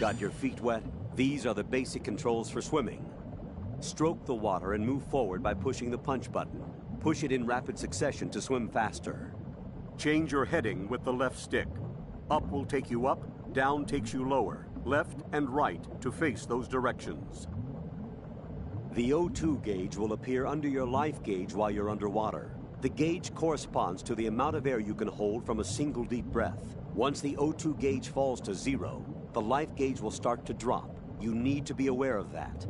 Got your feet wet? These are the basic controls for swimming. Stroke the water and move forward by pushing the punch button. Push it in rapid succession to swim faster. Change your heading with the left stick. Up will take you up, down takes you lower, left and right to face those directions. The O2 gauge will appear under your life gauge while you're underwater. The gauge corresponds to the amount of air you can hold from a single deep breath. Once the O2 gauge falls to 0, the life gauge will start to drop. You need to be aware of that.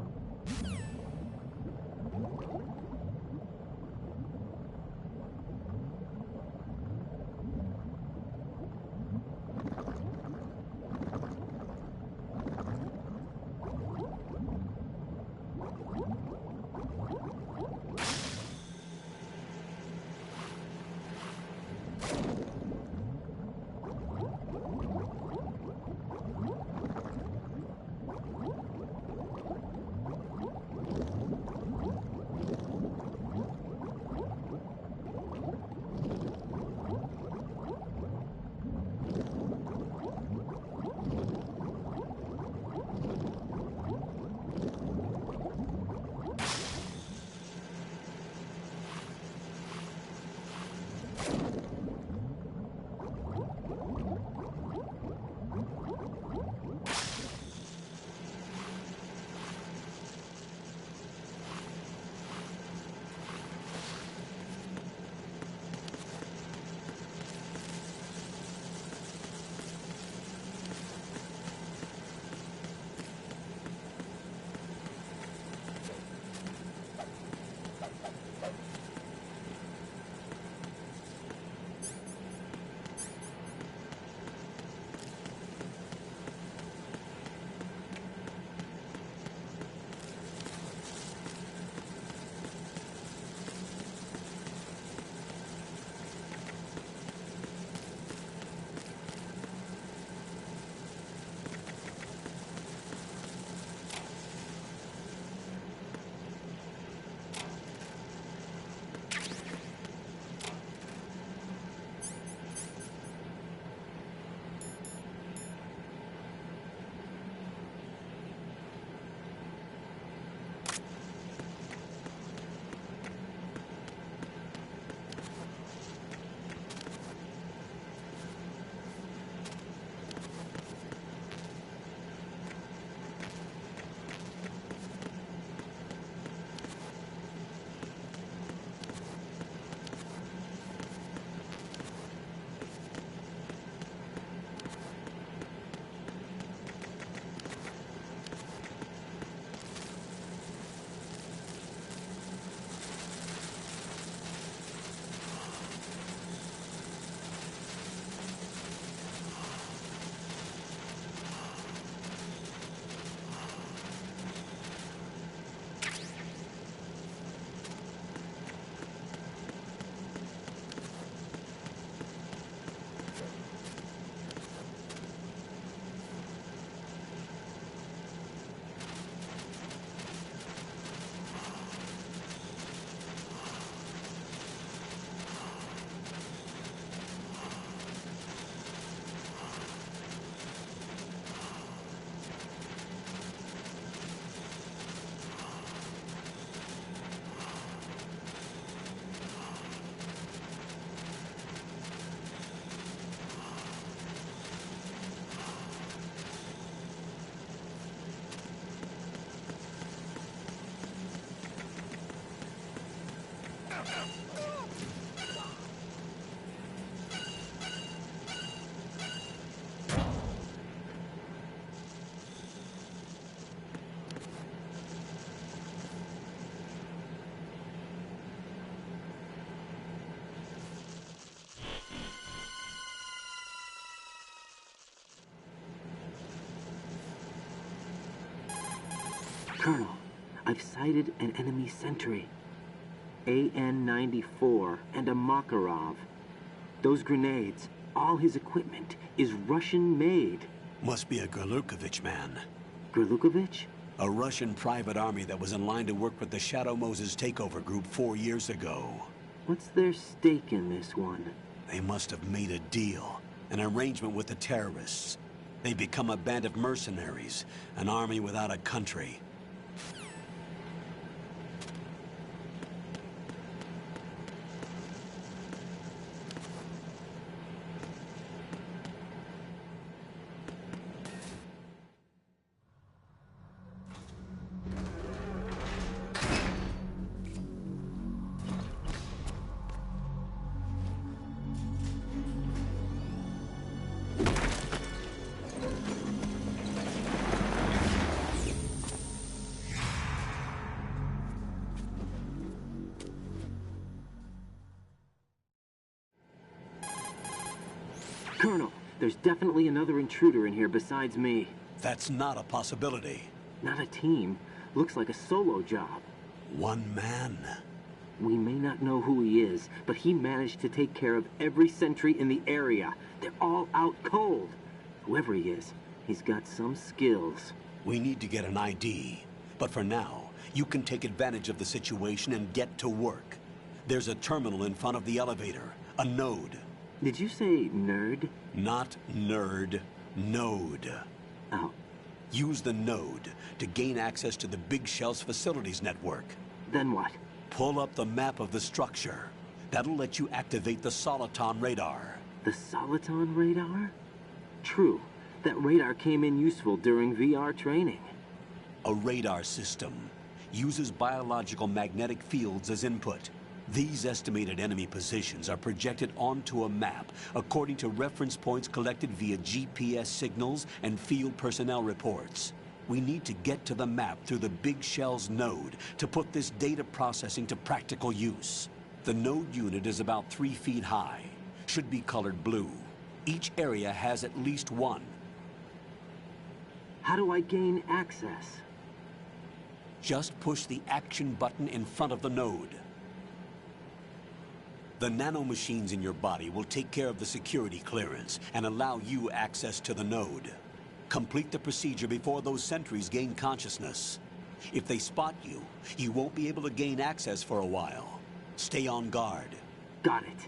Colonel, I've sighted an enemy sentry. AN-94 and a Makarov. Those grenades, all his equipment, is Russian-made. Must be a Gurlukovich man. Gurlukovich? A Russian private army that was in line to work with the Shadow Moses takeover group 4 years ago. What's their stake in this one? They must have made a deal, an arrangement with the terrorists. They become a band of mercenaries, an army without a country. Colonel, there's definitely another intruder in here besides me. That's not a possibility. Not a team. Looks like a solo job. One man. We may not know who he is, but he managed to take care of every sentry in the area. They're all out cold. Whoever he is, he's got some skills. We need to get an ID. But for now, you can take advantage of the situation and get to work. There's a terminal in front of the elevator. A node. Did you say nerd? Not nerd. Node. Oh. Use the node to gain access to the Big Shell's facilities network. Then what? Pull up the map of the structure. That'll let you activate the Soliton radar. The Soliton radar? True. That radar came in useful during VR training. A radar system uses biological magnetic fields as input. These estimated enemy positions are projected onto a map according to reference points collected via GPS signals and field personnel reports. We need to get to the map through the Big Shell's node to put this data processing to practical use. The node unit is about 3 feet high, should be colored blue. Each area has at least one. How do I gain access? Just push the action button in front of the node. The nanomachines in your body will take care of the security clearance and allow you access to the node. Complete the procedure before those sentries gain consciousness. If they spot you, you won't be able to gain access for a while. Stay on guard. Got it.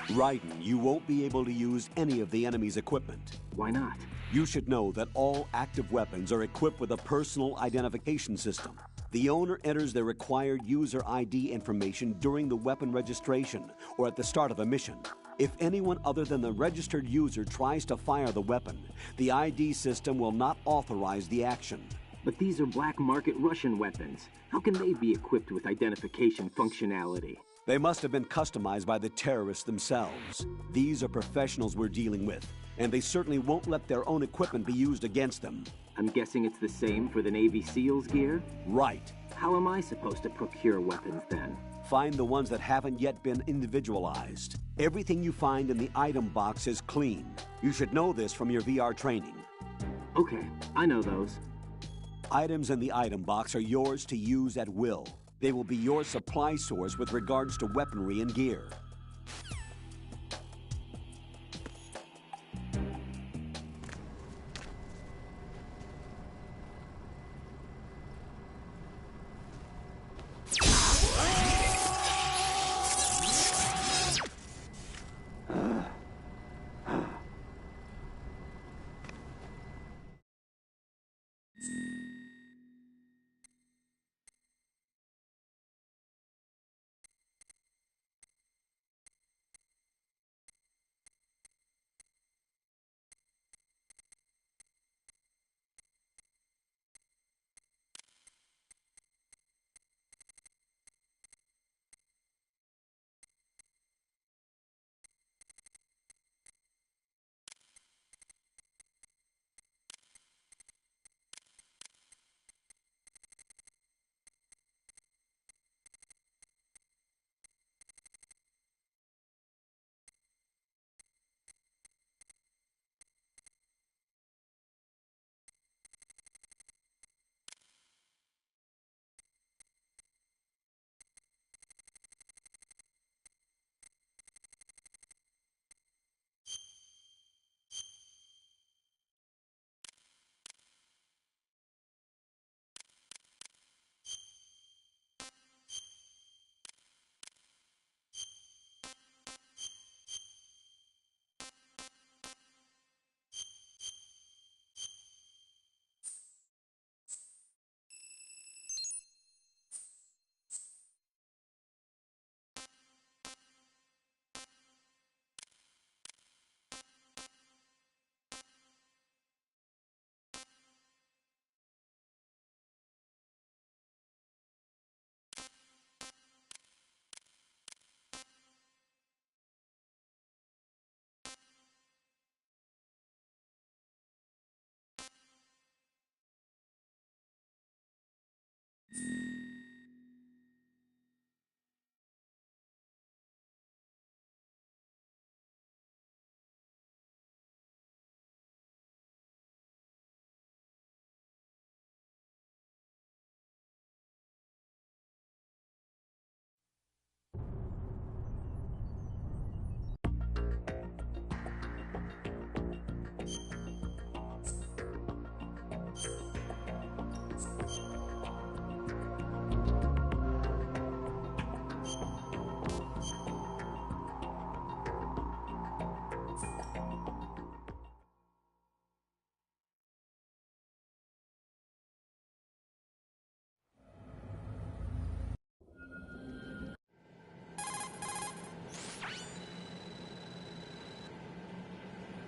Raiden, you won't be able to use any of the enemy's equipment. Why not? You should know that all active weapons are equipped with a personal identification system. The owner enters their required user ID information during the weapon registration or at the start of a mission. If anyone other than the registered user tries to fire the weapon, the ID system will not authorize the action. But these are black market Russian weapons. How can they be equipped with identification functionality? They must have been customized by the terrorists themselves. These are professionals we're dealing with, and they certainly won't let their own equipment be used against them. I'm guessing it's the same for the Navy SEALs gear? Right. How am I supposed to procure weapons then? Find the ones that haven't yet been individualized. Everything you find in the item box is clean. You should know this from your VR training. Okay, I know those. Items in the item box are yours to use at will. They will be your supply source with regards to weaponry and gear.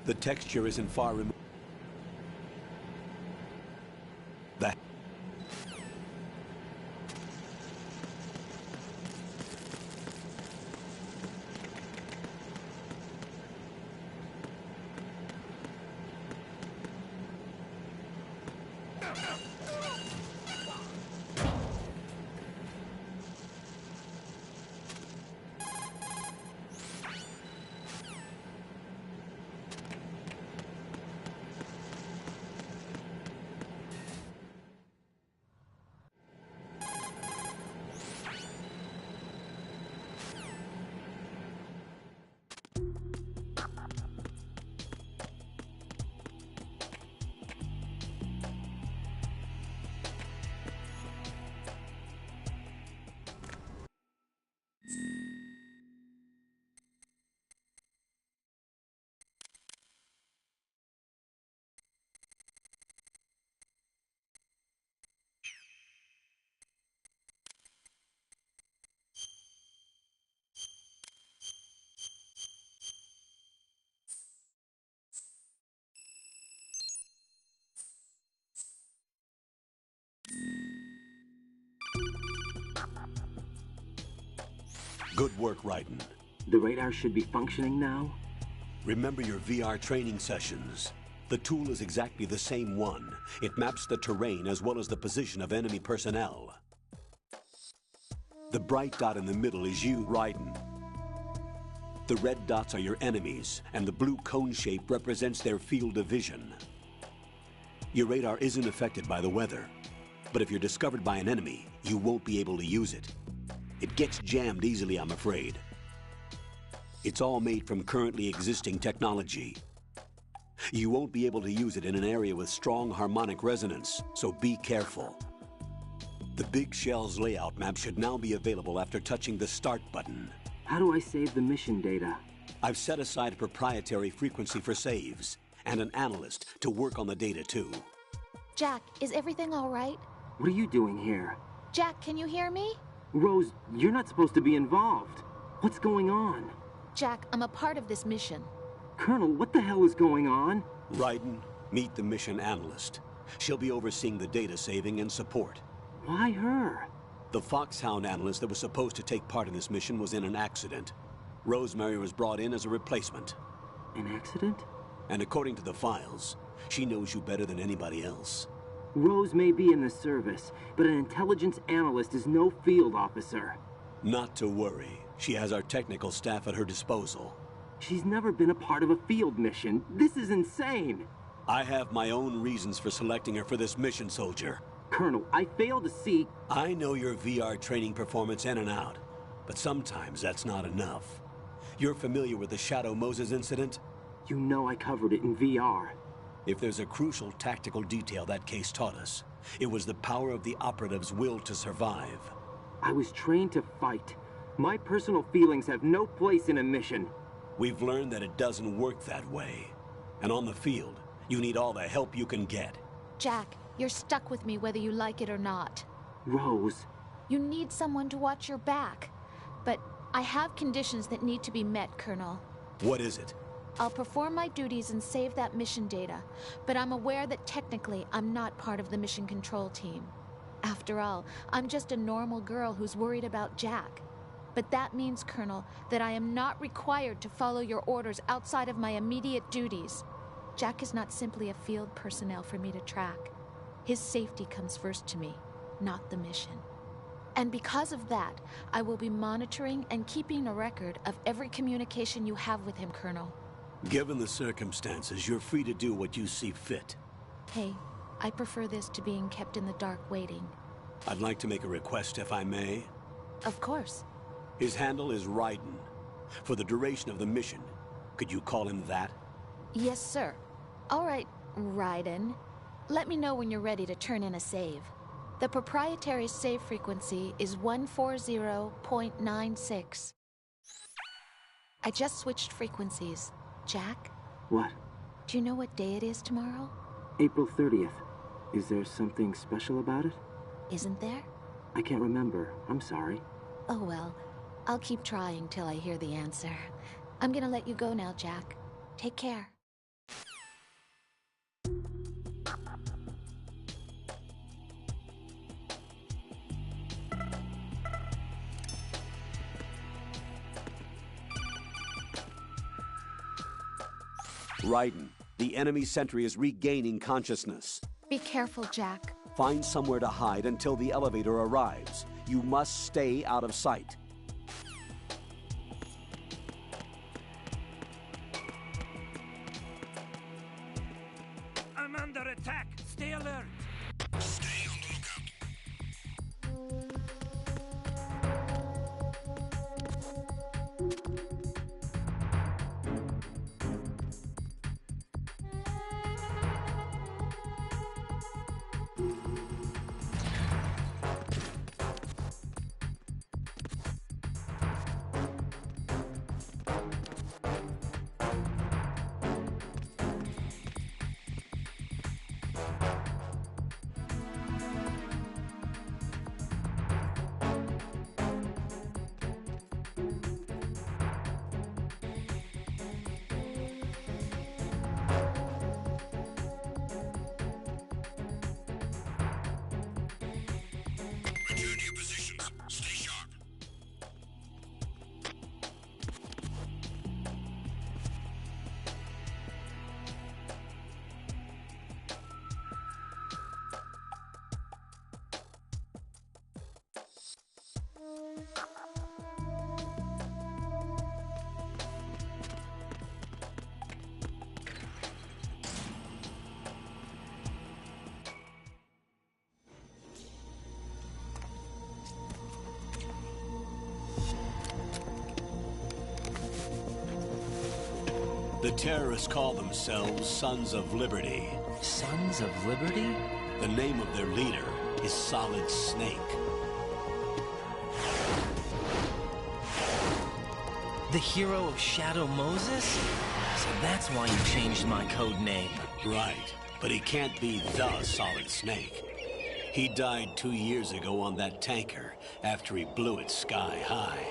The texture isn't far removed. That. Good work, Raiden. The radar should be functioning now? Remember your VR training sessions. The tool is exactly the same one. It maps the terrain as well as the position of enemy personnel. The bright dot in the middle is you, Raiden. The red dots are your enemies, and the blue cone shape represents their field of vision. Your radar isn't affected by the weather, but if you're discovered by an enemy, you won't be able to use it. It gets jammed easily, I'm afraid. It's all made from currently existing technology. You won't be able to use it in an area with strong harmonic resonance, so be careful. The Big Shell's layout map should now be available after touching the Start button. How do I save the mission data? I've set aside a proprietary frequency for saves, and an analyst to work on the data too. Jack, is everything all right? What are you doing here? Jack, can you hear me? Rose, you're not supposed to be involved. What's going on? Jack, I'm a part of this mission. Colonel, what the hell is going on? Raiden, meet the mission analyst. She'll be overseeing the data saving and support. Why her? The Foxhound analyst that was supposed to take part in this mission was in an accident. Rosemary was brought in as a replacement. An accident? And according to the files, she knows you better than anybody else. Rose may be in the service, but an intelligence analyst is no field officer. Not to worry. She has our technical staff at her disposal. She's never been a part of a field mission. This is insane. I have my own reasons for selecting her for this mission, soldier. Colonel, I fail to see... I know your VR training performance in and out, but sometimes that's not enough. You're familiar with the Shadow Moses incident? You know I covered it in VR. If there's a crucial tactical detail that case taught us, it was the power of the operative's will to survive. I was trained to fight. My personal feelings have no place in a mission. We've learned that it doesn't work that way. And on the field, you need all the help you can get. Jack, you're stuck with me whether you like it or not. Rose. You need someone to watch your back. But I have conditions that need to be met, Colonel. What is it? I'll perform my duties and save that mission data, but I'm aware that technically I'm not part of the mission control team. After all, I'm just a normal girl who's worried about Jack. But that means, Colonel, that I am not required to follow your orders outside of my immediate duties. Jack is not simply a field personnel for me to track. His safety comes first to me, not the mission. And because of that, I will be monitoring and keeping a record of every communication you have with him, Colonel. Given the circumstances, you're free to do what you see fit. Hey, I prefer this to being kept in the dark waiting. I'd like to make a request, if I may. Of course. His handle is Raiden. For the duration of the mission, could you call him that? Yes, sir. All right, Raiden. Let me know when you're ready to turn in a save. The proprietary save frequency is 140.96. I just switched frequencies. Jack? What? Do you know what day it is tomorrow? April 30th. Is there something special about it? Isn't there? I can't remember. I'm sorry. Oh well, I'll keep trying till I hear the answer. I'm gonna let you go now, Jack. Take care. Raiden, the enemy sentry is regaining consciousness. Be careful, Jack. Find somewhere to hide until the elevator arrives. You must stay out of sight. I'm under attack. Stay alert. Stay on the lookout. Return to your positions. Stay sharp. The terrorists call themselves Sons of Liberty. Sons of Liberty? The name of their leader is Solid Snake. The hero of Shadow Moses? So that's why you changed my code name. Right, but he can't be the Solid Snake. He died 2 years ago on that tanker after he blew it sky high.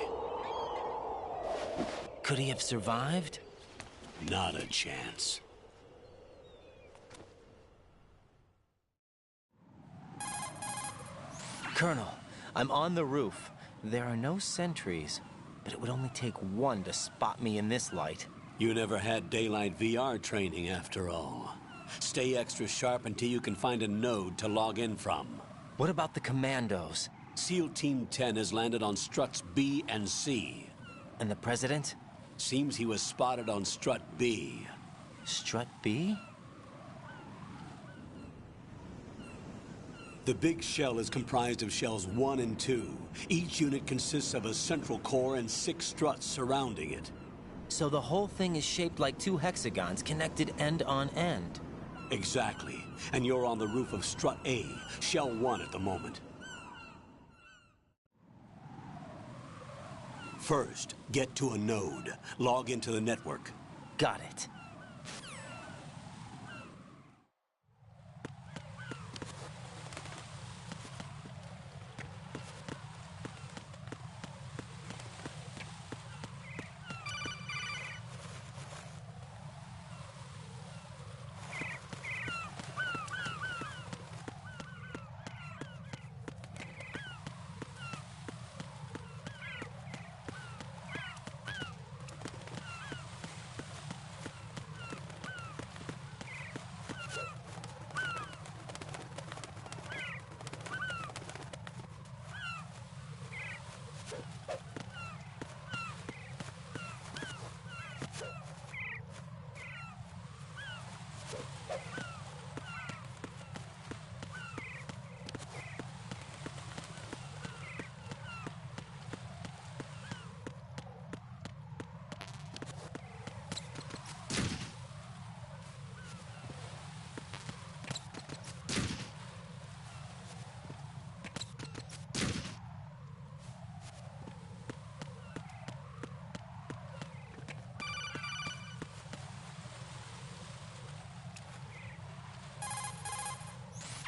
Could he have survived? Not a chance. Colonel, I'm on the roof. There are no sentries, but it would only take one to spot me in this light. You never had daylight VR training after all. Stay extra sharp until you can find a node to log in from. What about the commandos? SEAL Team 10 has landed on struts B and C. And the president? Seems he was spotted on strut B. Strut B? The big shell is comprised of shells 1 and 2. Each unit consists of a central core and 6 struts surrounding it. So the whole thing is shaped like 2 hexagons connected end on end. Exactly. And you're on the roof of strut A, shell 1 at the moment. First, get to a node. Log into the network. Got it.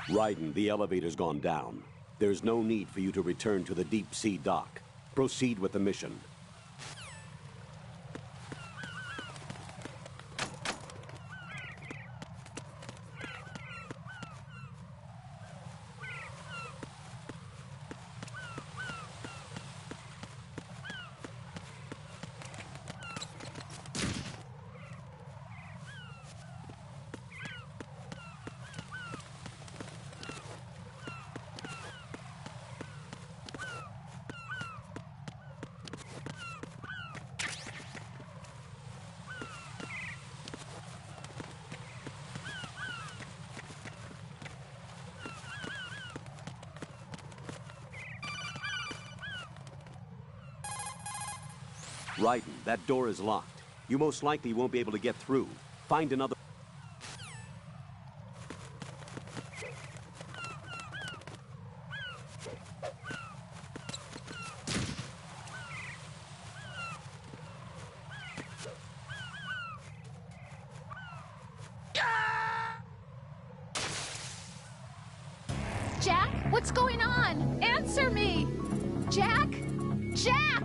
Raiden, the elevator's gone down. There's no need for you to return to the deep sea dock. Proceed with the mission. Raiden, that door is locked. You most likely won't be able to get through. Find another... Jack, what's going on? Answer me! Jack? Jack!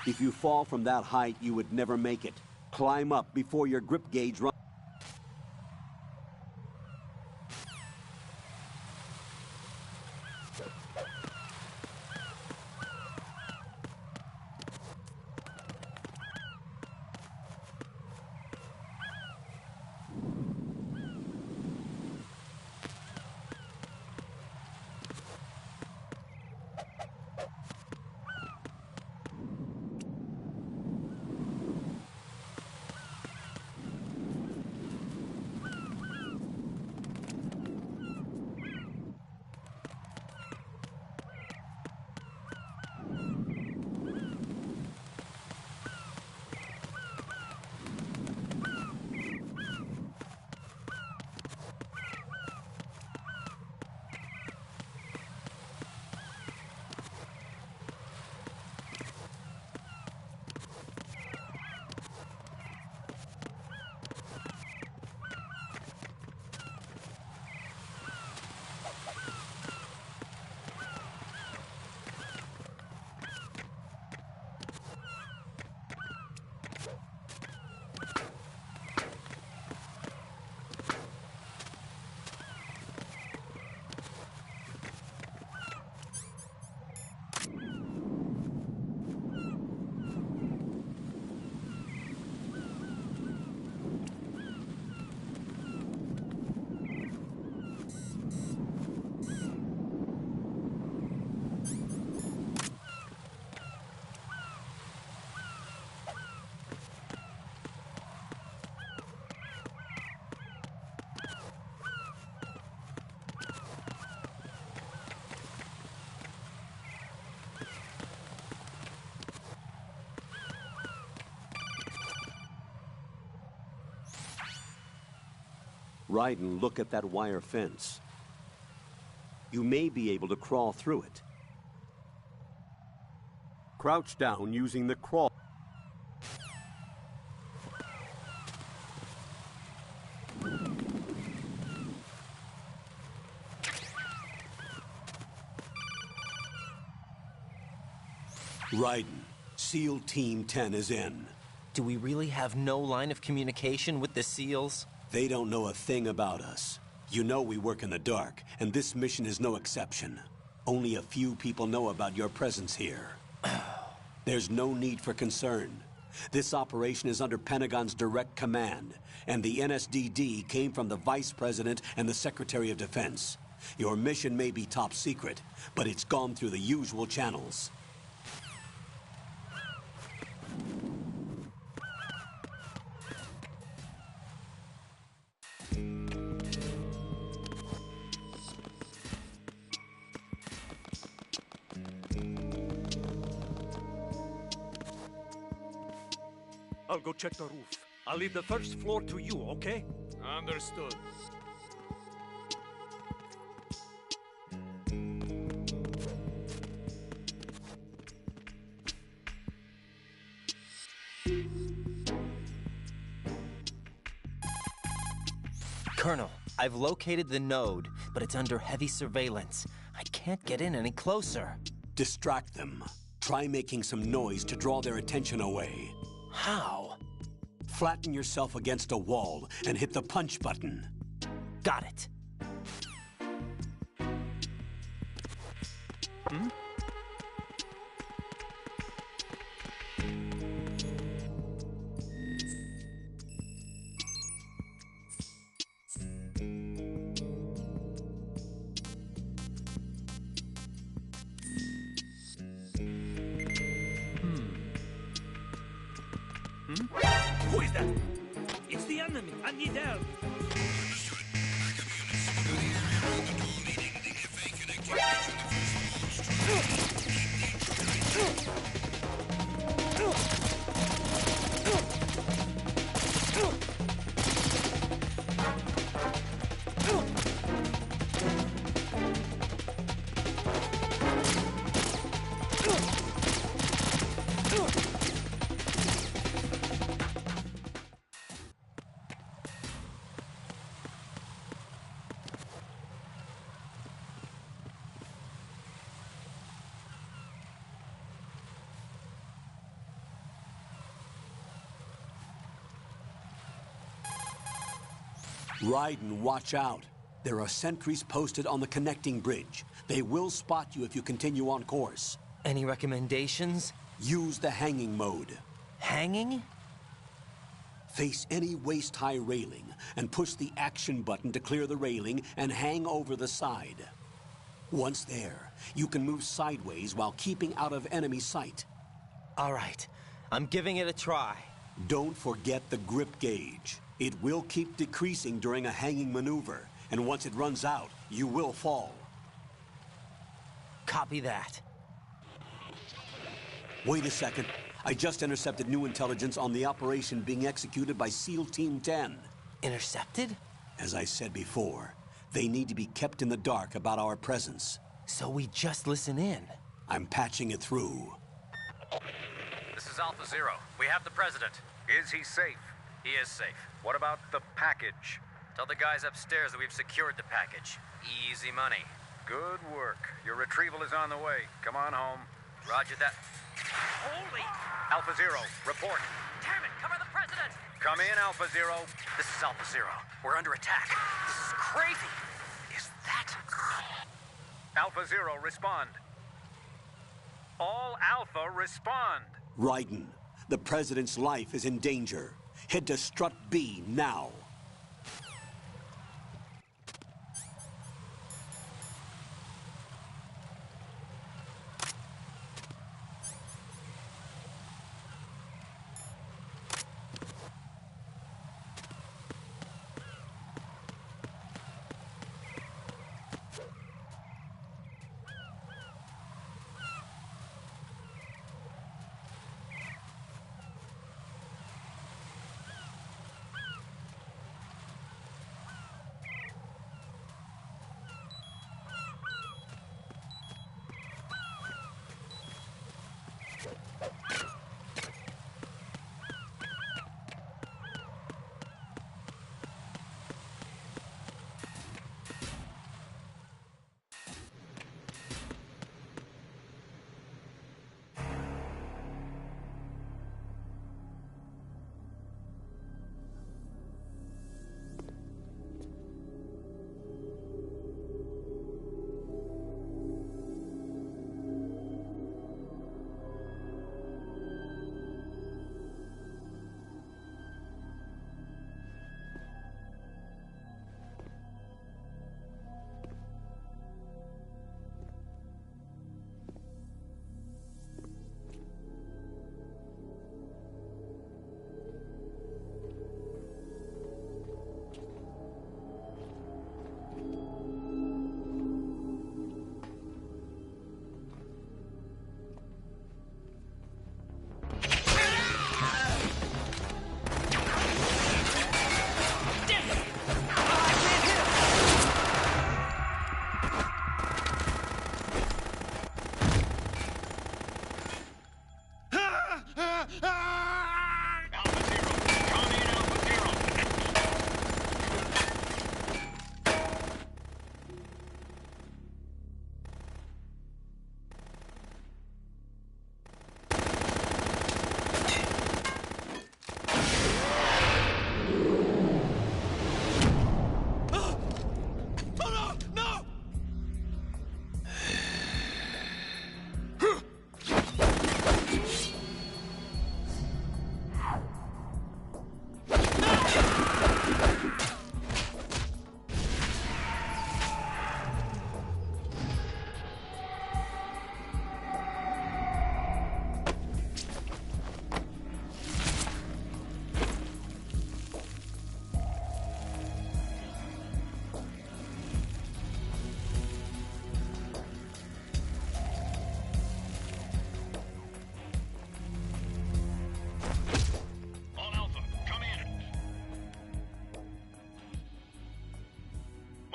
If you fall from that height, you would never make it. Climb up before your grip gauge runs. Raiden, look at that wire fence. You may be able to crawl through it. Crouch down using the crawl. Raiden, SEAL Team 10 is in. Do we really have no line of communication with the SEALs? They don't know a thing about us. You know we work in the dark, and this mission is no exception. Only a few people know about your presence here. There's no need for concern. This operation is under Pentagon's direct command, and the NSDD came from the Vice President and the Secretary of Defense. Your mission may be top secret, but it's gone through the usual channels. I'll go check the roof. I'll leave the first floor to you, okay? Understood. Colonel, I've located the node, but it's under heavy surveillance. I can't get in any closer. Distract them. Try making some noise to draw their attention away. How? Flatten yourself against a wall and hit the punch button. Got it. Who is that? It's the enemy. I need help. Understood. Backup units secure the area around the door leading the FA connecting bridge on the first floor. Keep the intruder Raiden, watch out. There are sentries posted on the connecting bridge. They will spot you if you continue on course. Any recommendations? Use the hanging mode. Hanging? Face any waist-high railing and push the action button to clear the railing and hang over the side. Once there, you can move sideways while keeping out of enemy sight. All right, I'm giving it a try. Don't forget the grip gauge. It will keep decreasing during a hanging maneuver, and once it runs out, you will fall. Copy that. Wait a second. I just intercepted new intelligence on the operation being executed by SEAL Team 10. Intercepted? As I said before, they need to be kept in the dark about our presence. So we just listen in. I'm patching it through. This is Alpha Zero. We have the president. Is he safe? He is safe. What about the package? Tell the guys upstairs that we've secured the package. Easy money. Good work. Your retrieval is on the way. Come on home. Roger that. Holy! Alpha Zero, report. Damn it! Cover the president! Come in, Alpha Zero. This is Alpha Zero. We're under attack. This is crazy. Is that... Alpha Zero, respond. All Alpha, respond. Raiden, the President's life is in danger. Head to Strut B now.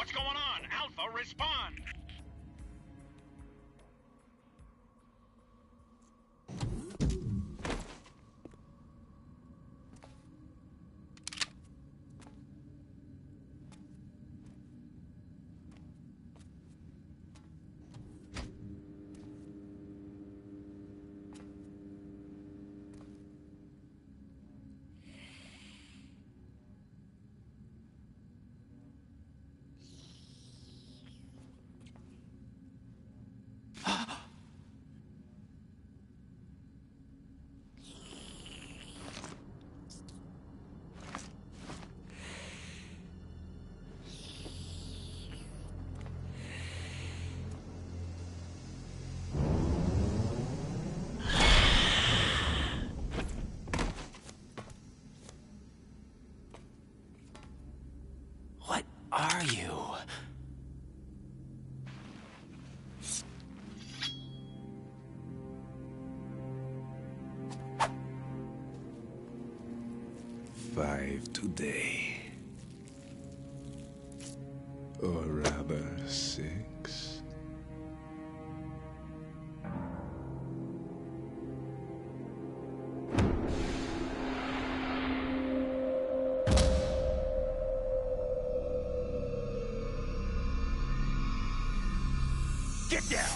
What's going on? Alpha, respond! What are you? Five today. Or rather, 6. Get down!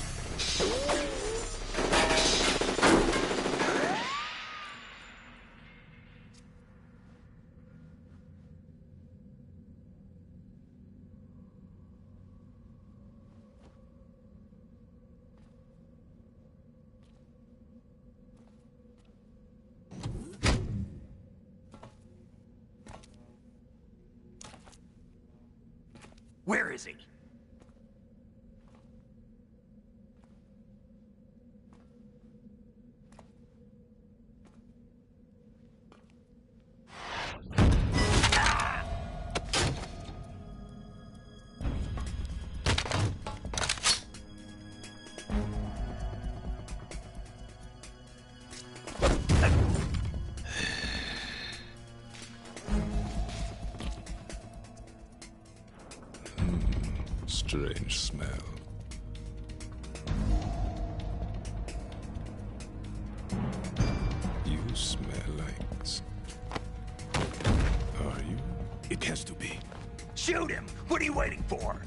Where is he? Strange smell. You smell like... Are you? It has to be. Shoot him! What are you waiting for?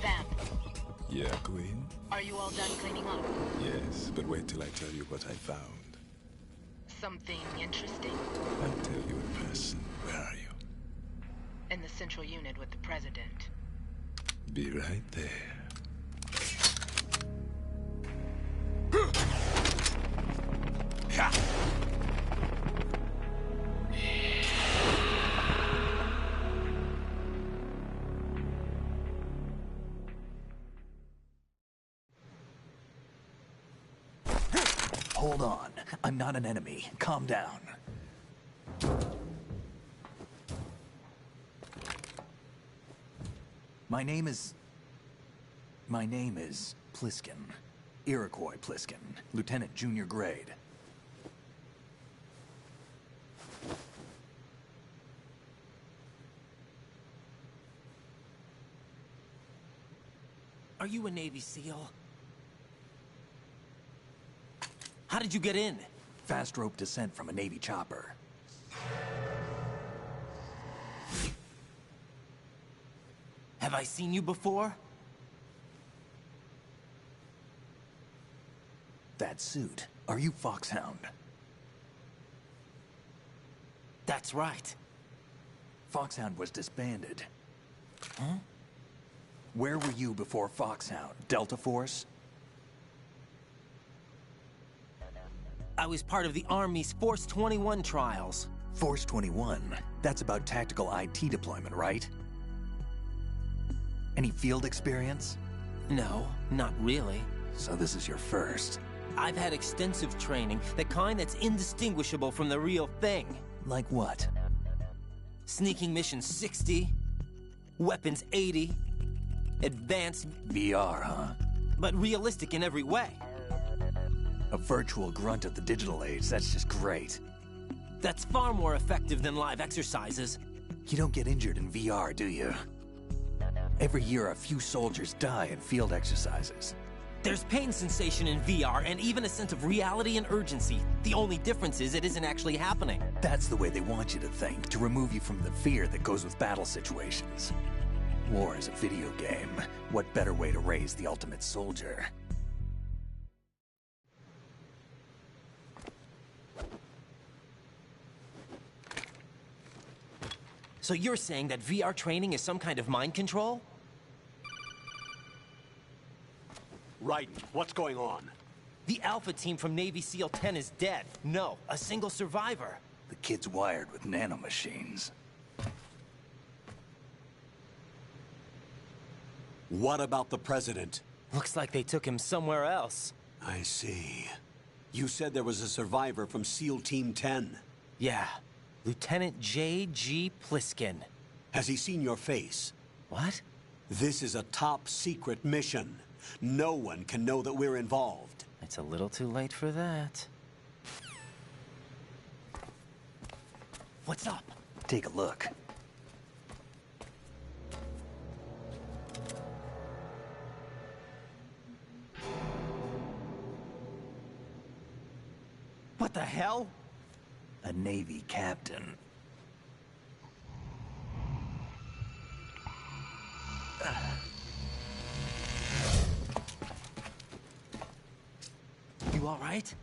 Vamp, Yeah, Queen? are you all done cleaning up? Yes, but wait till I tell you what I found. Something interesting? I'll tell you in person. Where are you? In the central unit with the president. Be right there. Hold on. I'm not an enemy. Calm down. My name is Pliskin. Iroquois Pliskin. Lieutenant Junior Grade. Are you a Navy SEAL? How did you get in? Fast rope descent from a Navy chopper. Have I seen you before? That suit. Are you Foxhound? That's right. Foxhound was disbanded. Huh? Where were you before Foxhound? Delta Force? I was part of the Army's Force 21 trials. Force 21? That's about tactical IT deployment, right? Any field experience? No, not really. So this is your first. I've had extensive training, the kind that's indistinguishable from the real thing. Like what? Sneaking mission 60, weapons 80, advanced... VR, huh? But realistic in every way. A virtual grunt of the digital age, that's just great. That's far more effective than live exercises. You don't get injured in VR, do you? Every year, a few soldiers die in field exercises. There's pain sensation in VR and even a sense of reality and urgency. The only difference is it isn't actually happening. That's the way they want you to think, to remove you from the fear that goes with battle situations. War is a video game. What better way to raise the ultimate soldier? So you're saying that VR training is some kind of mind control? Right. What's going on? The Alpha team from Navy SEAL 10 is dead. No, a single survivor. The kid's wired with nanomachines. What about the president? Looks like they took him somewhere else. I see. You said there was a survivor from SEAL Team 10. Yeah. Lieutenant J.G. Pliskin. Has he seen your face? What? This is a top secret mission. No one can know that we're involved. It's a little too late for that. What's up? Take a look. What the hell? A Navy captain. You all right?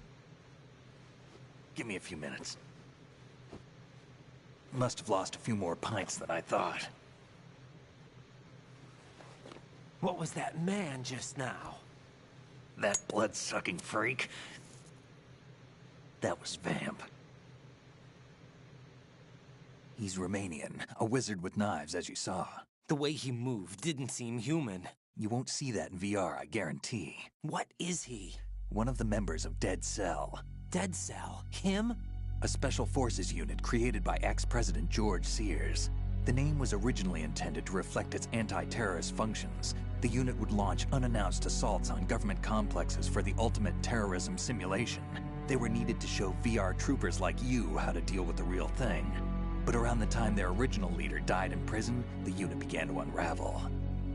Give me a few minutes. Must have lost a few more pints than I thought. What was that man just now? That blood-sucking freak? That was Vamp. He's Romanian, a wizard with knives, as you saw. The way he moved didn't seem human. You won't see that in VR, I guarantee. What is he? One of the members of Dead Cell. Dead Cell? Him? A special forces unit created by ex-President George Sears. The name was originally intended to reflect its anti-terrorist functions. The unit would launch unannounced assaults on government complexes for the ultimate terrorism simulation. They were needed to show VR troopers like you how to deal with the real thing. But around the time their original leader died in prison, the unit began to unravel.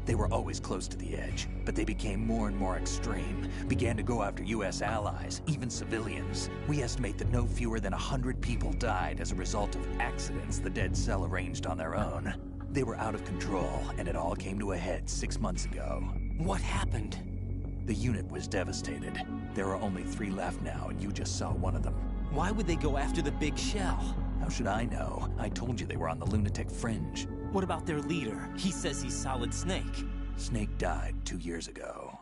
They were always close to the edge, but they became more and more extreme, began to go after U.S. allies, even civilians. We estimate that no fewer than 100 people died as a result of accidents the Dead Cell arranged on their own. They were out of control, and it all came to a head 6 months ago. What happened? The unit was devastated. There are only 3 left now, and you just saw one of them. Why would they go after the big shell? How should I know? I told you they were on the lunatic fringe. What about their leader? He says he's Solid Snake. Snake died 2 years ago.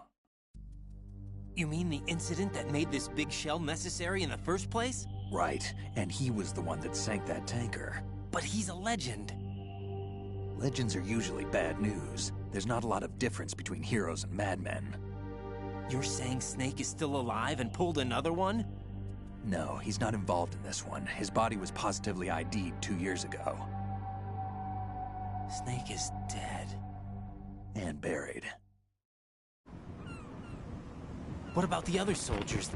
You mean the incident that made this big shell necessary in the first place? Right, and he was the one that sank that tanker. But he's a legend. Legends are usually bad news. There's not a lot of difference between heroes and madmen. You're saying Snake is still alive and pulled another one? No, he's not involved in this one. His body was positively ID'd 2 years ago. Snake is dead. And buried. What about the other soldiers?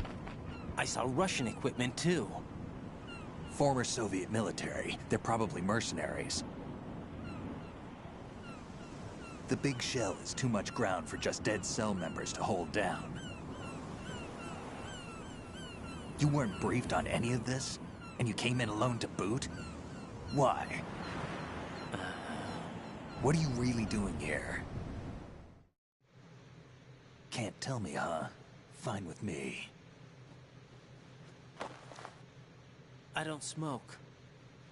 I saw Russian equipment too. Former Soviet military. They're probably mercenaries. The big shell is too much ground for just Dead Cell members to hold down. You weren't briefed on any of this? And you came in alone to boot? Why? What are you really doing here? Can't tell me, huh? Fine with me. I don't smoke.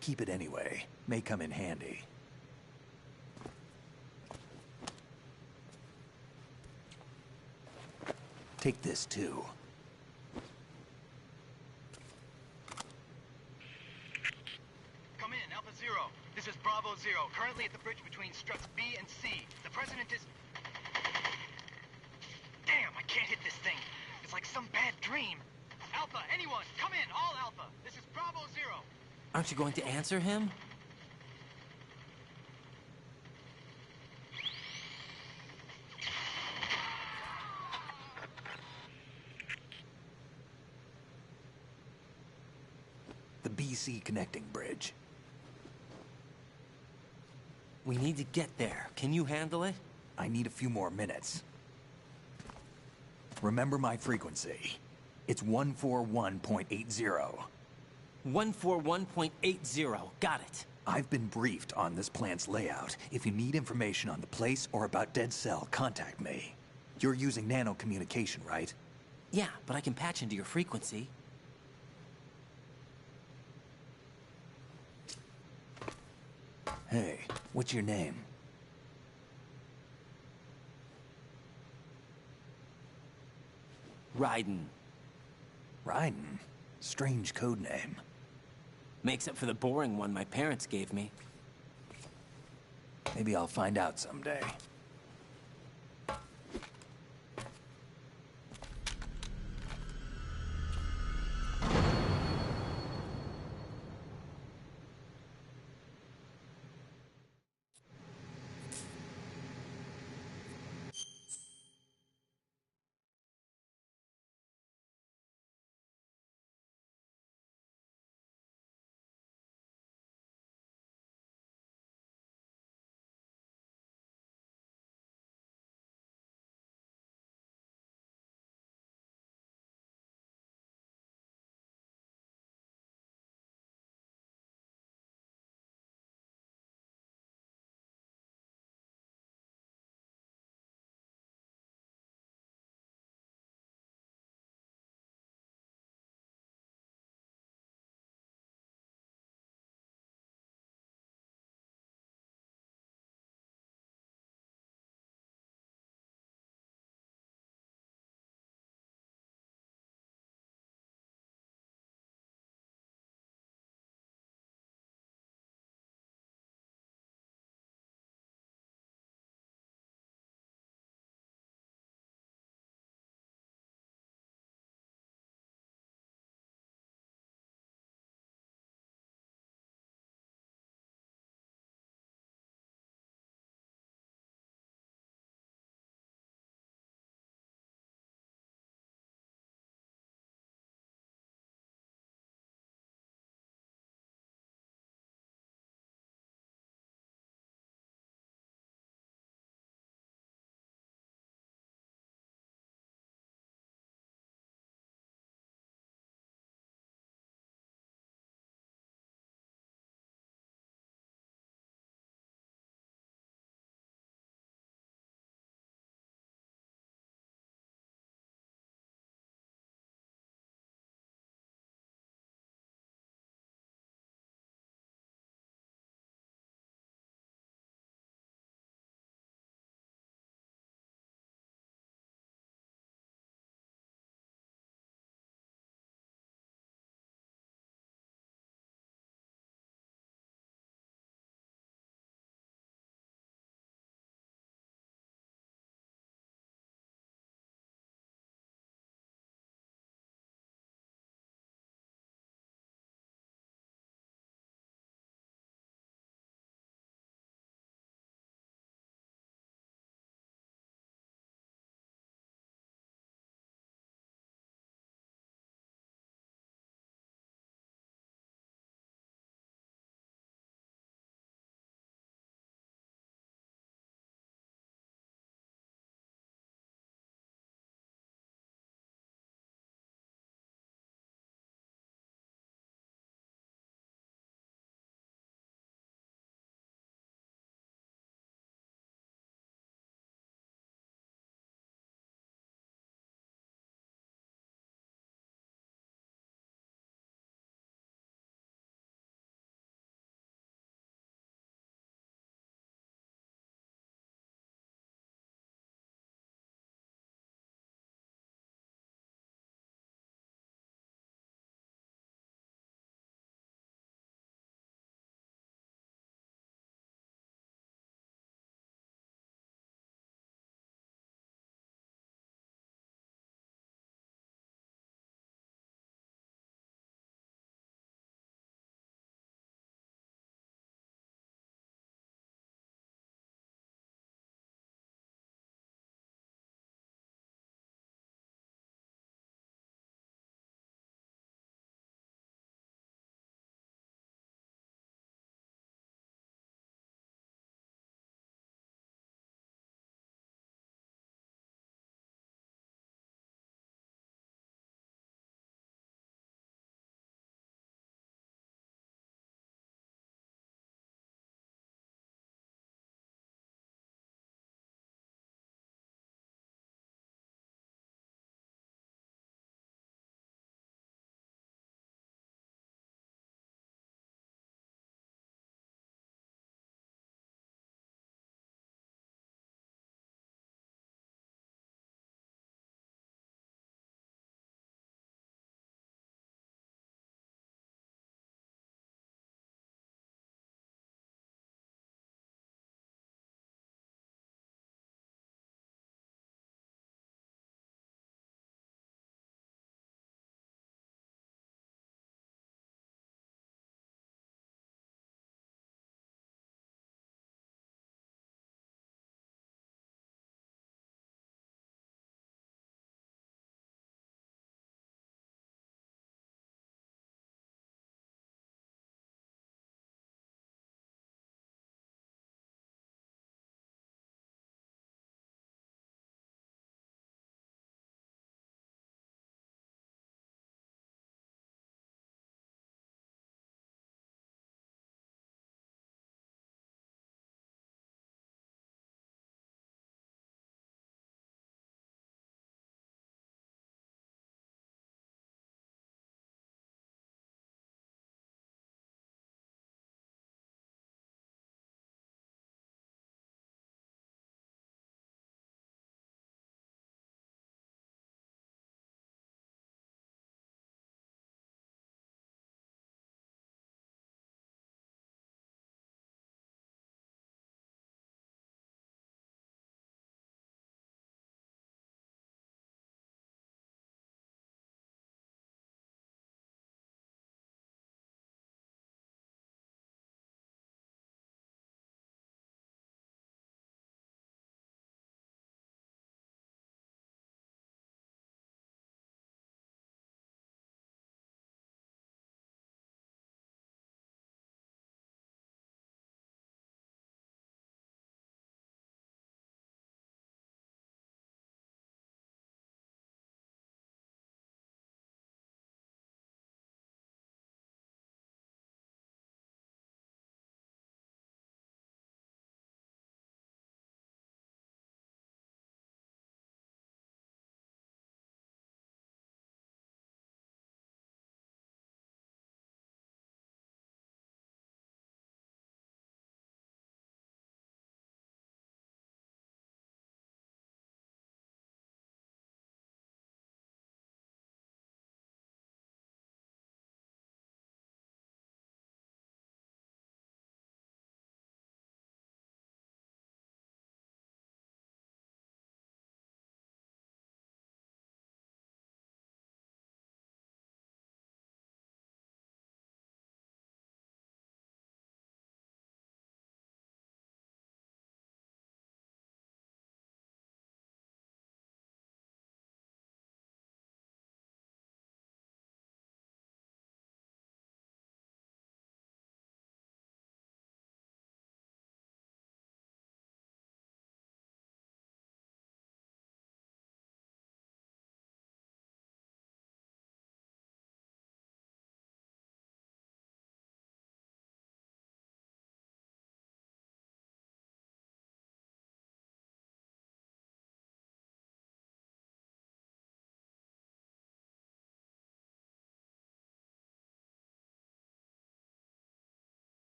Keep it anyway. May come in handy. Take this, too. Come in, Alpha Zero. This is Bravo Zero, currently at the bridge between struts B and C. The President is... Damn, I can't hit this thing. It's like some bad dream. Alpha, anyone, come in, all Alpha. This is Bravo Zero. Aren't you going to answer him? The BC connecting bridge. We need to get there. Can you handle it? I need a few more minutes. Remember my frequency. It's 141.80. 141.80. Got it. I've been briefed on this plant's layout. If you need information on the place or about Dead Cell, contact me. You're using nano communication, right? Yeah, but I can patch into your frequency. Hey, what's your name? Raiden. Raiden? Strange code name. Makes up for the boring one my parents gave me. Maybe I'll find out someday.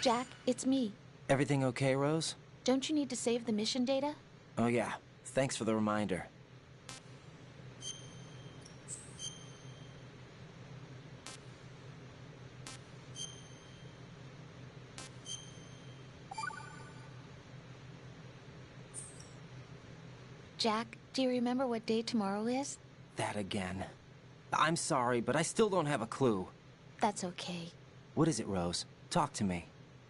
Jack, it's me. Everything okay, Rose? Don't you need to save the mission data? Oh yeah, thanks for the reminder. Jack, do you remember what day tomorrow is? That again. I'm sorry, but I still don't have a clue. That's okay. What is it, Rose? Talk to me.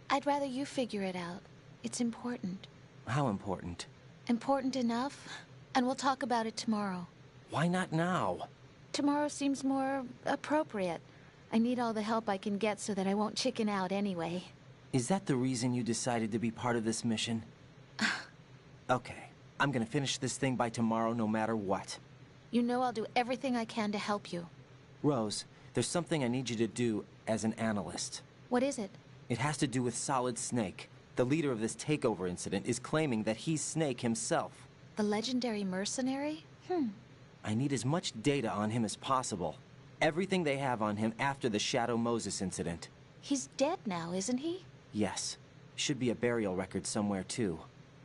I'd rather you figure it out. It's important. How important? Important enough, and we'll talk about it tomorrow. Why not now? Tomorrow seems more appropriate. I need all the help I can get so that I won't chicken out anyway. Is that the reason you decided to be part of this mission? Okay. I'm gonna finish this thing by tomorrow no matter what. You know I'll do everything I can to help you. Rose, there's something I need you to do as an analyst. What is it? It has to do with Solid Snake. The leader of this takeover incident is claiming that he's Snake himself. The legendary mercenary? I need as much data on him as possible. Everything they have on him after the Shadow Moses incident. He's dead now, isn't he? Yes. Should be a burial record somewhere, too.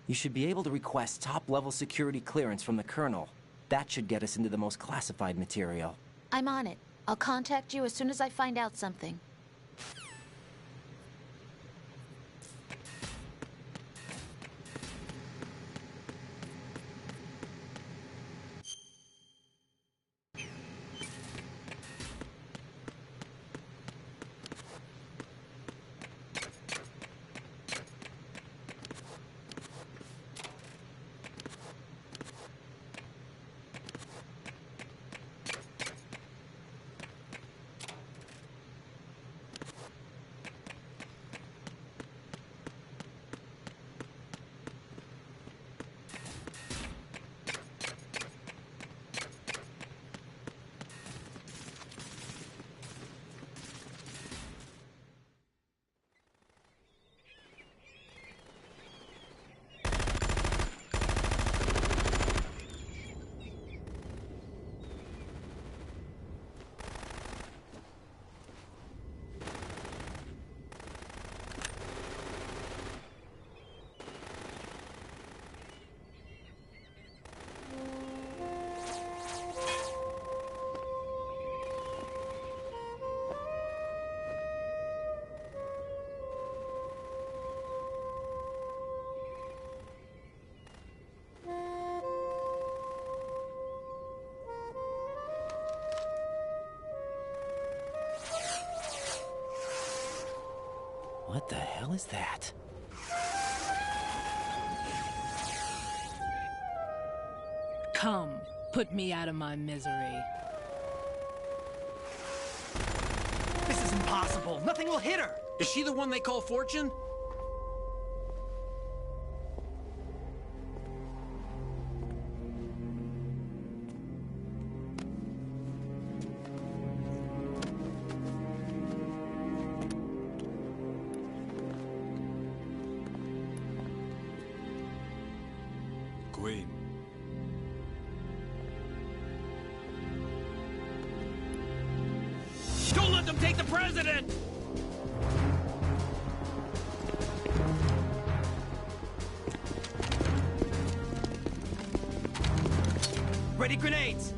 You should be able to request top-level security clearance from the Colonel. That should get us into the most classified material. I'm on it. I'll contact you as soon as I find out something. What the hell is that? Come, put me out of my misery. This is impossible. Nothing will hit her. Is she the one they call Fortune? Queen. Don't let them take the president! Ready grenades!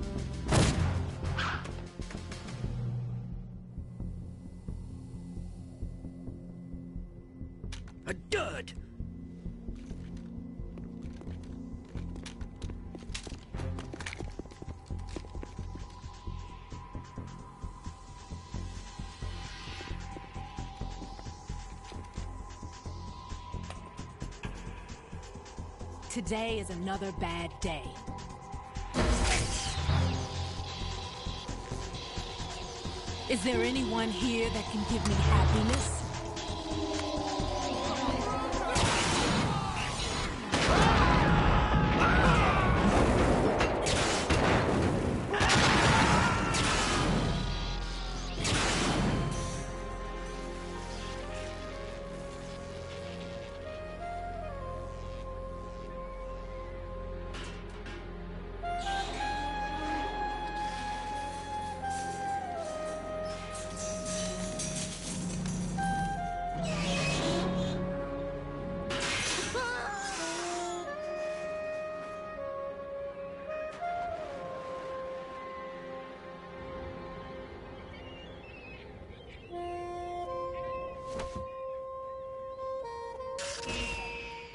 A dud! Today is another bad day. Is there anyone here that can give me happiness?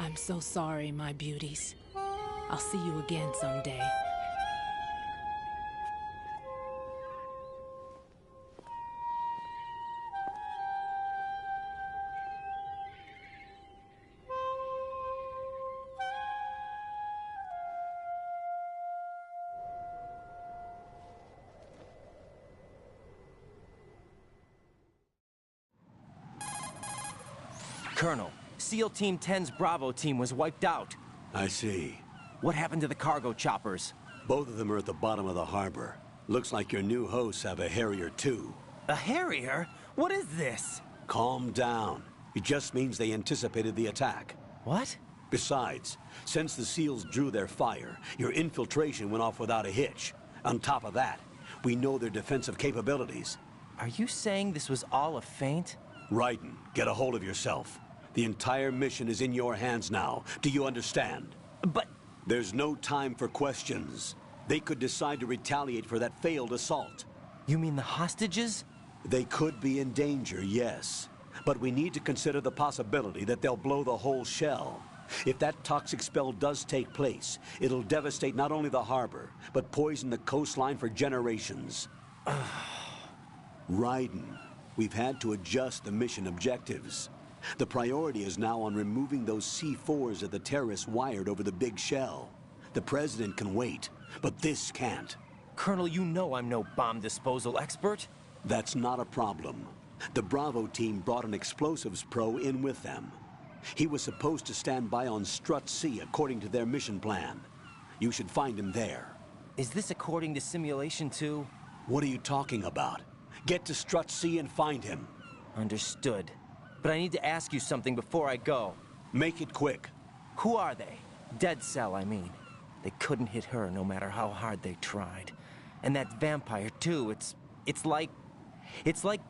I'm so sorry, my beauties. I'll see you again someday. Colonel, SEAL Team 10's Bravo team was wiped out. I see. What happened to the cargo choppers? Both of them are at the bottom of the harbor. Looks like your new hosts have a Harrier too. A Harrier? What is this? Calm down. It just means they anticipated the attack. What? Besides, since the SEALs drew their fire, your infiltration went off without a hitch. On top of that, we know their defensive capabilities. Are you saying this was all a feint? Raiden, get a hold of yourself. The entire mission is in your hands now. Do you understand? But... There's no time for questions. They could decide to retaliate for that failed assault. You mean the hostages? They could be in danger, yes. But we need to consider the possibility that they'll blow the whole shell. If that toxic spell does take place, it'll devastate not only the harbor, but poison the coastline for generations. Raiden, we've had to adjust the mission objectives. The priority is now on removing those C4s that the terrorists wired over the big shell. The President can wait, but this can't. Colonel, you know I'm no bomb disposal expert. That's not a problem. The Bravo team brought an explosives pro in with them. He was supposed to stand by on Strut C according to their mission plan. You should find him there. Is this according to simulation too? What are you talking about? Get to Strut C and find him. Understood. But I need to ask you something before I go. Make it quick. Who are they? Dead Cell, I mean. They couldn't hit her no matter how hard they tried. And that vampire too, it's like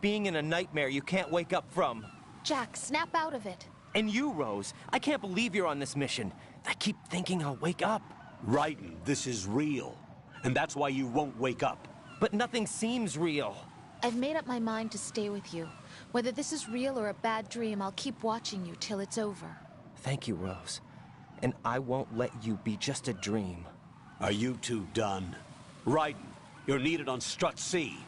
being in a nightmare you can't wake up from. Jack, snap out of it. And you, Rose, I can't believe you're on this mission. I keep thinking I'll wake up. Raiden, this is real. And that's why you won't wake up. But nothing seems real. I've made up my mind to stay with you. Whether this is real or a bad dream, I'll keep watching you till it's over. Thank you, Rose. And I won't let you be just a dream. Are you two done? Raiden, you're needed on Strut C.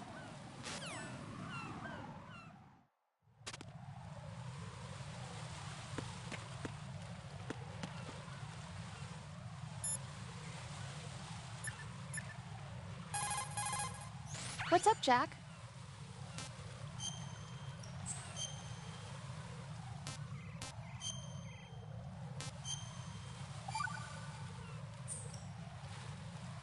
What's up, Jack?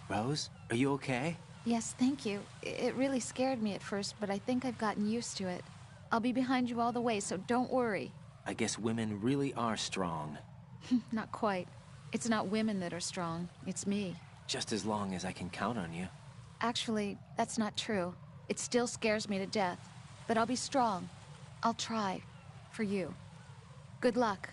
Rose, are you okay? Yes, thank you. It really scared me at first, but I think I've gotten used to it. I'll be behind you all the way, so don't worry. I guess women really are strong. Not quite. It's not women that are strong. It's me. Just as long as I can count on you. Actually, that's not true. It still scares me to death. But I'll be strong. I'll try. For you. Good luck.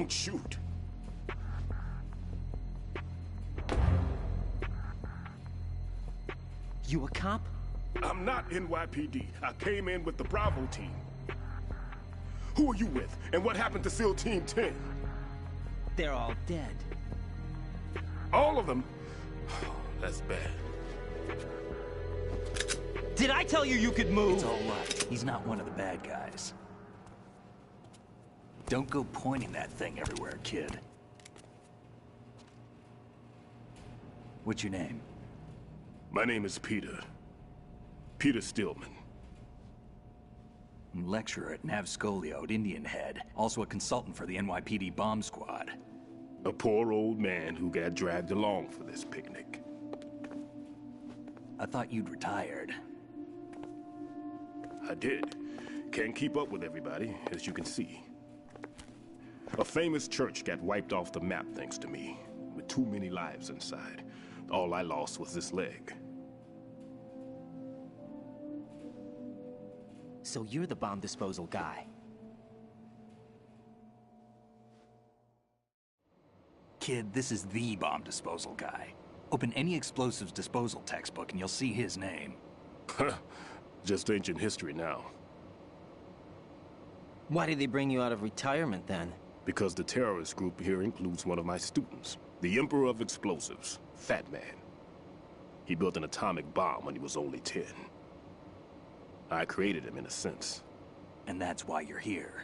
Don't shoot. You a cop? I'm not NYPD. I came in with the Bravo team. Who are you with? And what happened to SEAL Team 10? They're all dead. All of them? That's bad. Did I tell you you could move? It's all right. He's not one of the bad guys. Don't go pointing that thing everywhere, kid. What's your name? My name is Peter. Peter Stillman. Lecturer at Navscolio at Indian Head. Also a consultant for the NYPD bomb squad. A poor old man who got dragged along for this picnic. I thought you'd retired. I did. Can't keep up with everybody, as you can see. A famous church got wiped off the map thanks to me, with too many lives inside. All I lost was this leg. So you're the bomb disposal guy. Kid, this is the bomb disposal guy. Open any explosives disposal textbook and you'll see his name. Just ancient history now. Why did they bring you out of retirement then? Because the terrorist group here includes one of my students, the Emperor of Explosives, Fat Man. He built an atomic bomb when he was only 10. I created him in a sense. And that's why you're here.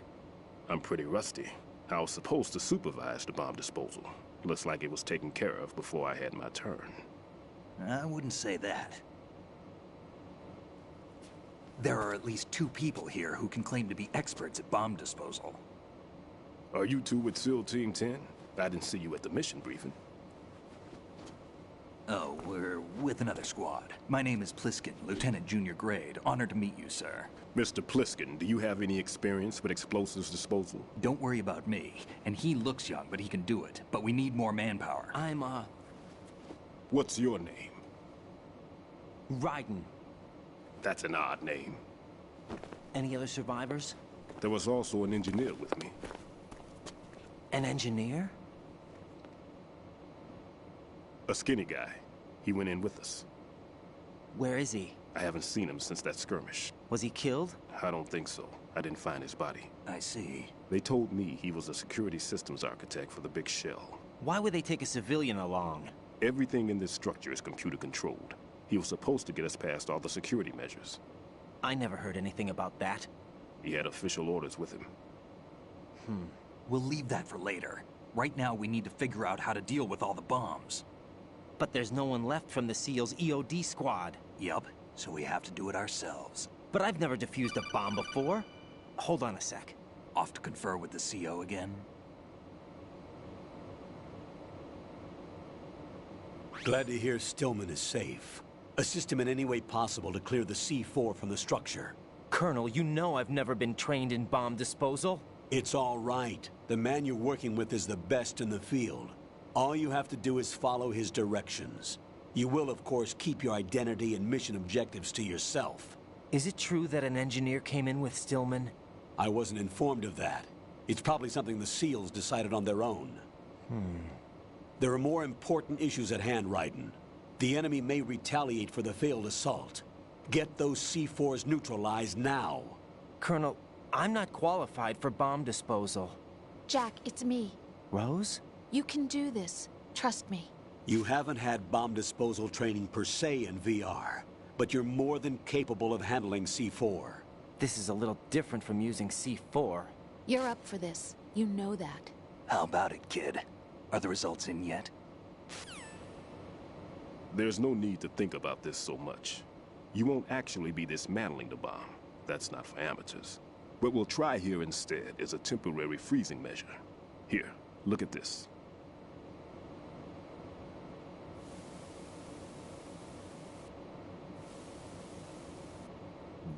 I'm pretty rusty. I was supposed to supervise the bomb disposal. Looks like it was taken care of before I had my turn. I wouldn't say that. There are at least 2 people here who can claim to be experts at bomb disposal. Are you two with SEAL Team 10? I didn't see you at the mission briefing. Oh, we're with another squad. My name is Pliskin, Lieutenant Junior Grade. Honored to meet you, sir. Mr. Pliskin, do you have any experience with explosives disposal? Don't worry about me. And he looks young, but he can do it. But we need more manpower. I'm, What's your name? Raiden. That's an odd name. Any other survivors? There was also an engineer with me. An engineer? A skinny guy. He went in with us. Where is he? I haven't seen him since that skirmish. Was he killed? I don't think so. I didn't find his body. I see. They told me he was a security systems architect for the big shell. Why would they take a civilian along? Everything in this structure is computer controlled. He was supposed to get us past all the security measures. I never heard anything about that. He had official orders with him. We'll leave that for later. Right now, we need to figure out how to deal with all the bombs. But there's no one left from the SEAL's EOD squad. Yup, so we have to do it ourselves. But I've never defused a bomb before. Hold on a sec. Off to confer with the CO again? Glad to hear Stillman is safe. Assist him in any way possible to clear the C4 from the structure. Colonel, you know I've never been trained in bomb disposal. It's all right. The man you're working with is the best in the field. All you have to do is follow his directions. You will, of course, keep your identity and mission objectives to yourself. Is it true that an engineer came in with Stillman? I wasn't informed of that. It's probably something the SEALs decided on their own. There are more important issues at hand, Raiden. The enemy may retaliate for the failed assault. Get those C4s neutralized now. Colonel, I'm not qualified for bomb disposal. Jack, it's me. Rose? You can do this. Trust me. You haven't had bomb disposal training per se in VR, but you're more than capable of handling C4. This is a little different from using C4. You're up for this. You know that. How about it, kid? Are the results in yet? There's no need to think about this so much. You won't actually be dismantling the bomb. That's not for amateurs. What we'll try here instead is a temporary freezing measure. Here, look at this.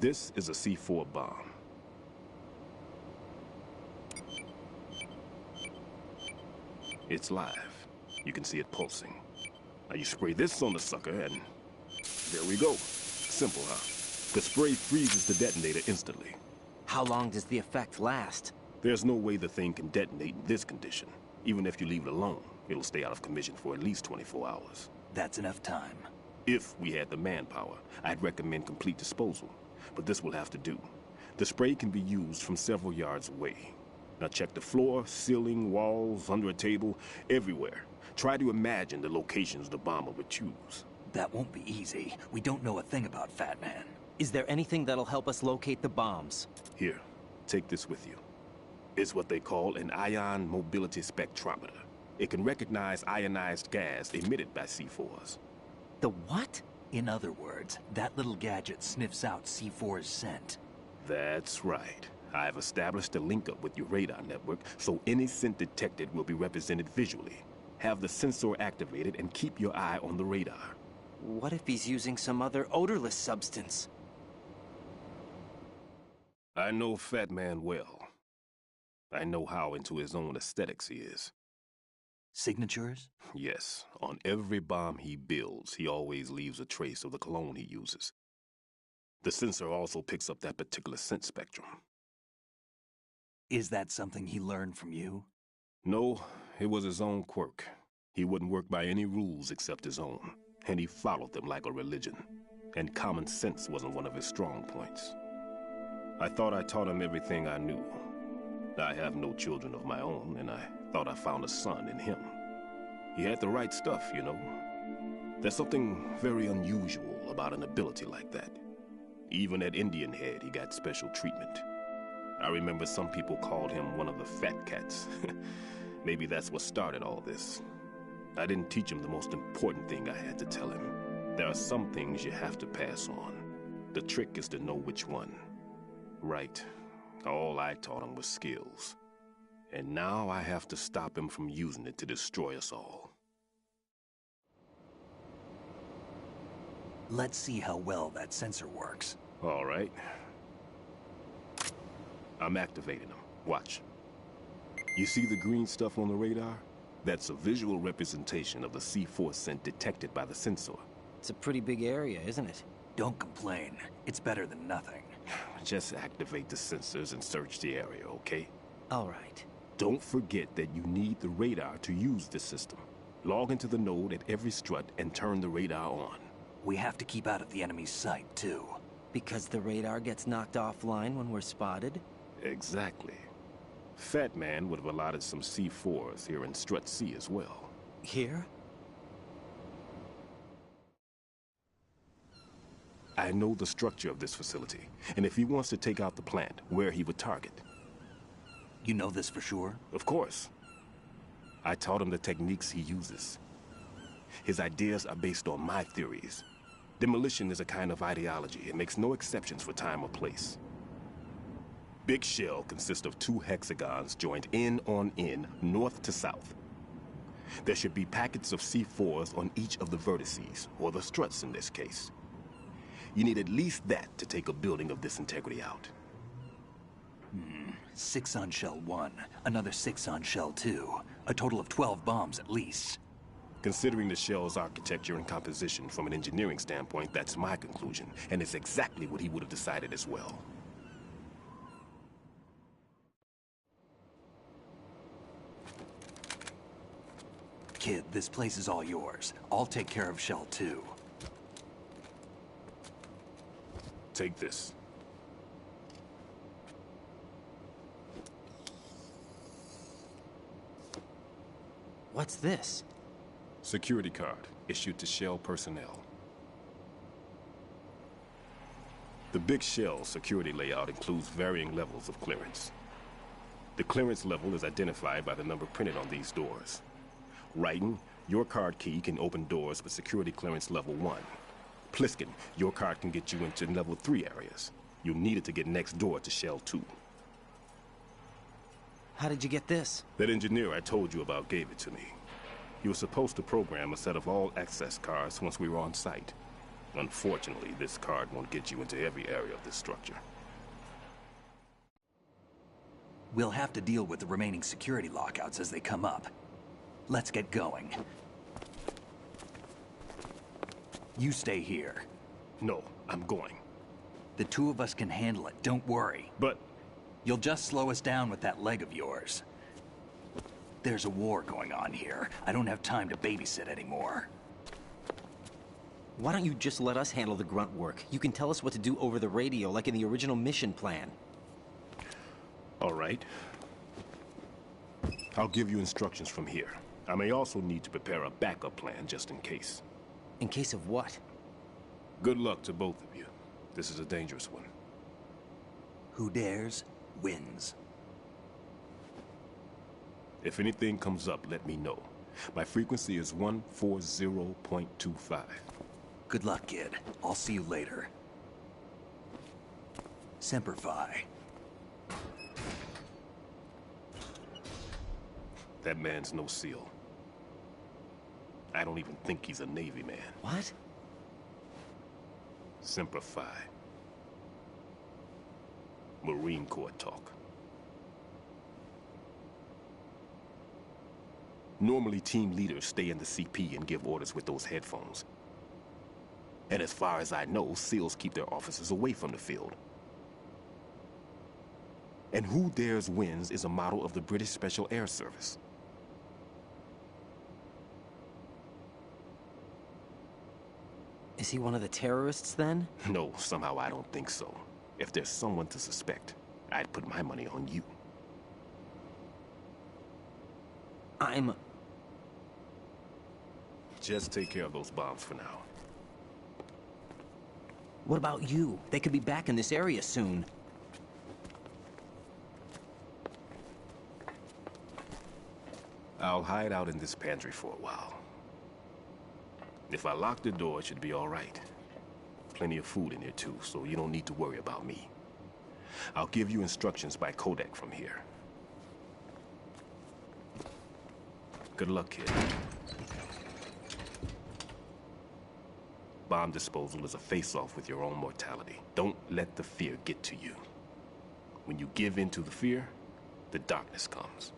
This is a C4 bomb. It's live. You can see it pulsing. Now you spray this on the sucker and there we go. Simple, huh? The spray freezes the detonator instantly. How long does the effect last? There's no way the thing can detonate in this condition. Even if you leave it alone, it'll stay out of commission for at least 24 hours. That's enough time. If we had the manpower, I'd recommend complete disposal. But this will have to do. The spray can be used from several yards away. Now check the floor, ceiling, walls, under a table, everywhere. Try to imagine the locations the bomber would choose. That won't be easy. We don't know a thing about Fat Man. Is there anything that'll help us locate the bombs? Here, take this with you. It's what they call an ion mobility spectrometer. It can recognize ionized gas emitted by C4s. The what? In other words, that little gadget sniffs out C4's scent. That's right. I've established a link up with your radar network, so any scent detected will be represented visually. Have the sensor activated and keep your eye on the radar. What if he's using some other odorless substance? I know Fat Man well. I know how into his own aesthetics he is. Signatures? Yes. On every bomb he builds, he always leaves a trace of the cologne he uses. The sensor also picks up that particular scent spectrum. Is that something he learned from you? No, it was his own quirk. He wouldn't work by any rules except his own, and he followed them like a religion. And common sense wasn't one of his strong points. I thought I taught him everything I knew. I have no children of my own, and I thought I found a son in him. He had the right stuff, you know. There's something very unusual about an ability like that. Even at Indian Head, he got special treatment. I remember some people called him one of the fat cats. Maybe that's what started all this. I didn't teach him the most important thing I had to tell him. There are some things you have to pass on. The trick is to know which one. Right. All I taught him was skills. And now I have to stop him from using it to destroy us all. Let's see how well that sensor works. All right. I'm activating them. Watch. You see the green stuff on the radar? That's a visual representation of the C4 scent detected by the sensor. It's a pretty big area, isn't it? Don't complain. It's better than nothing. Just activate the sensors and search the area, okay? All right. Don't forget that you need the radar to use the system. Log into the node at every strut and turn the radar on. We have to keep out of the enemy's sight, too. Because the radar gets knocked offline when we're spotted? Exactly. Fat Man would have allotted some C4s here in Strut C as well. Here? I know the structure of this facility, and if he wants to take out the plant, where he would target. You know this for sure? Of course. I taught him the techniques he uses. His ideas are based on my theories. Demolition is a kind of ideology. It makes no exceptions for time or place. Big shell consists of 2 hexagons joined end on end, north to south. There should be packets of C4s on each of the vertices, or the struts in this case. You need at least that to take a building of this integrity out. 6 on shell 1, another 6 on shell 2. A total of 12 bombs at least. Considering the shell's architecture and composition from an engineering standpoint, that's my conclusion, and it's exactly what he would have decided as well. Kid, this place is all yours. I'll take care of shell 2. Take this. What's this? Security card, issued to Shell personnel. The Big Shell security layout includes varying levels of clearance. The clearance level is identified by the number printed on these doors. Writing, your card key can open doors with security clearance level 1. Pliskin, your card can get you into level 3 areas. You'll need it to get next door to Shell 2. How did you get this? That engineer I told you about gave it to me. He was supposed to program a set of all access cards once we were on site. Unfortunately, this card won't get you into every area of this structure. We'll have to deal with the remaining security lockouts as they come up. Let's get going. You stay here. No, I'm going. The 2 of us can handle it, don't worry. But You'll just slow us down with that leg of yours. There's a war going on here. I don't have time to babysit anymore. Why don't you just let us handle the grunt work? You can tell us what to do over the radio, like in the original mission plan. All right. I'll give you instructions from here. I may also need to prepare a backup plan just in case. In case of what? Good luck to both of you. This is a dangerous one. Who dares, wins. If anything comes up, let me know. My frequency is 140.25. Good luck, kid. I'll see you later. Semper Fi. That man's no SEAL. I don't even think he's a Navy man. What? Semper Fi. Marine Corps talk. Normally, team leaders stay in the CP and give orders with those headphones. And as far as I know, SEALs keep their officers away from the field. And Who Dares Wins is a model of the British Special Air Service. Is he one of the terrorists, then? No, somehow I don't think so. If there's someone to suspect, I'd put my money on you. Just take care of those bombs for now. What about you? They could be back in this area soon. I'll hide out in this pantry for a while. If I lock the door, it should be all right. Plenty of food in here too, so you don't need to worry about me. I'll give you instructions by codec from here. Good luck, kid. Bomb disposal is a face-off with your own mortality. Don't let the fear get to you. When you give in to the fear, the darkness comes.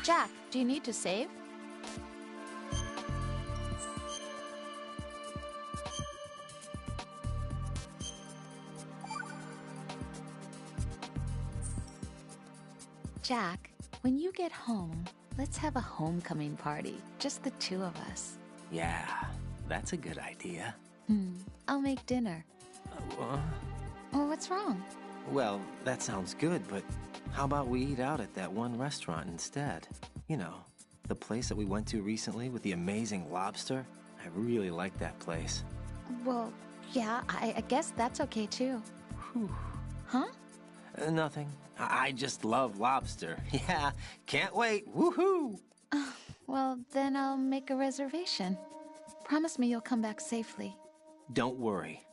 Jack, do you need to save? Jack, when you get home, let's have a homecoming party. Just the two of us. Yeah, that's a good idea. I'll make dinner. Well, what's wrong? Well, that sounds good, but how about we eat out at that one restaurant instead? You know, the place that we went to recently with the amazing lobster? I really like that place. Well, yeah, I guess that's okay too. Whew. Huh? Nothing. I just love lobster. Yeah, can't wait. Woohoo! Well, then I'll make a reservation. Promise me you'll come back safely. Don't worry.